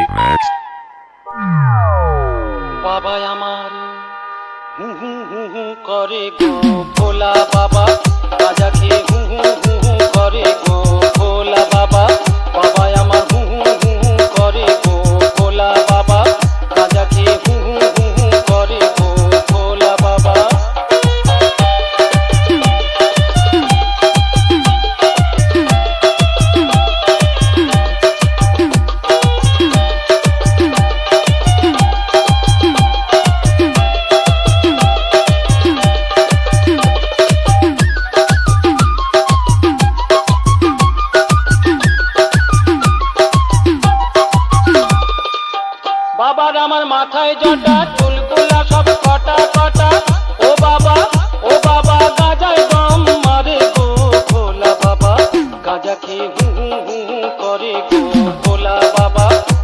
Max. বাবা আমার হু হু হু হু করে গো ভোলা বাবা গাঁজা খেয়ে হু হু হু হু করে গো ভোলা বাবা বাবা আমার হু হু হু হু করে গো ভোলা বাবা গাঁজা খেয়ে হু হু হু হু করে গো ভোলা বাবা। বাবার আমার মাথায় জটা চুলগুলা সব কটা